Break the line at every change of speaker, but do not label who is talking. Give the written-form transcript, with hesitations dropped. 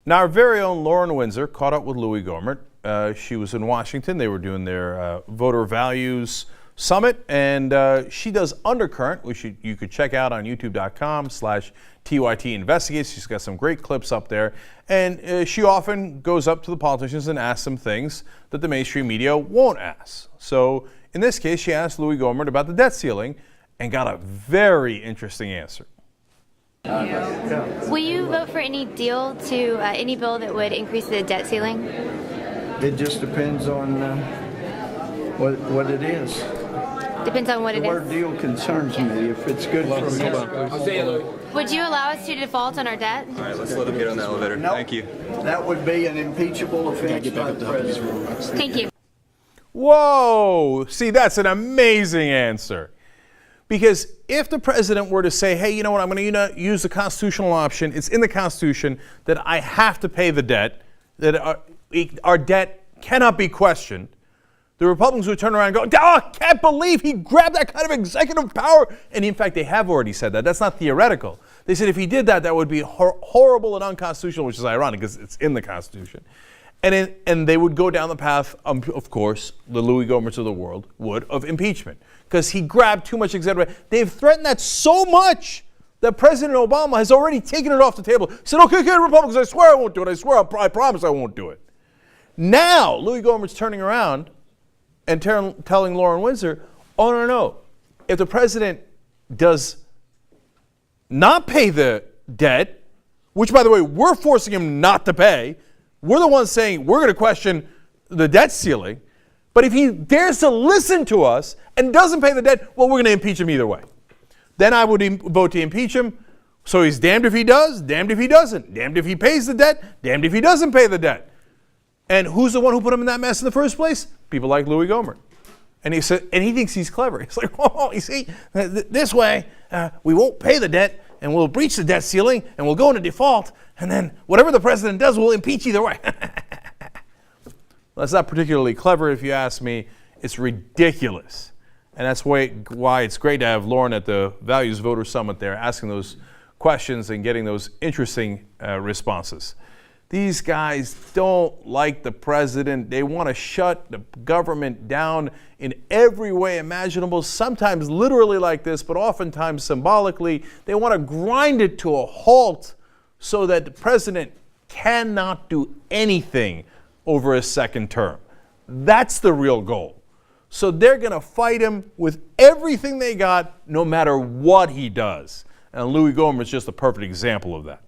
Now, our very own Lauren Windsor caught up with Louis Gohmert. She was in Washington. They were doing their voter values summit, and she does Undercurrent, which you could check out on youtube.com/TYT Investigates. She's got some great clips up there, and she often goes up to the politicians and asks them things that the mainstream media won't ask. So in this case, she asked Louis Gohmert about the debt ceiling and got a very interesting answer.
Will you vote for any deal to any bill that would increase the debt ceiling?
It just depends on what it is.
Depends on what it
The
is.
word deal concerns me. If it's good for me.
Would you allow us to default on our debt?
All right, let's let him get on the elevator.
Nope.
Thank you.
That would be an impeachable offense by the president.
Thank you.
Whoa! See, that's an amazing answer. Because if the president were to say, hey, you know what, I'm going to use the constitutional option, it's in the Constitution that I have to pay the debt, that our debt cannot be questioned, the Republicans would turn around and go, oh, I can't believe he grabbed that kind of executive power. And in fact, they have already said that. That's not theoretical. They said if he did that, that would be horrible and unconstitutional, which is ironic because it's in the Constitution. And they would go down the path, of course, the Louis Gohmerts of the world would, of impeachment. Because he grabbed too much executive. They've threatened that so much that President Obama has already taken it off the table. He said, okay, Republicans, I swear I won't do it. I swear, I promise I won't do it. Now, Louis Gohmert's turning around and telling Lauren Windsor, oh, no. If the president does not pay the debt, which, by the way, we're forcing him not to pay, we're the ones saying we're going to question the debt ceiling. But if he dares to listen to us and doesn't pay the debt, well, we're going to impeach him either way. Then I would vote to impeach him. So he's damned if he does, damned if he doesn't. Damned if he pays the debt, damned if he doesn't pay the debt. And who's the one who put him in that mess in the first place? People like Louis Gohmert. And he said, and he thinks he's clever. He's like, oh, you see, this way we won't pay the debt and we'll breach the debt ceiling and we'll go into default. And then whatever the president does, we'll impeach either way. That's not particularly clever if you ask me. It's ridiculous. And that's why it's great to have Lauren at the Values Voter Summit there asking those questions and getting those interesting responses. These guys don't like the president. They want to shut the government down in every way imaginable, sometimes literally like this, but oftentimes symbolically. They want to grind it to a halt so that the president cannot do anything over a second term. That's the real goal. So they're going to fight him with everything they got, no matter what he does. And Louis Gohmert is just a perfect example of that.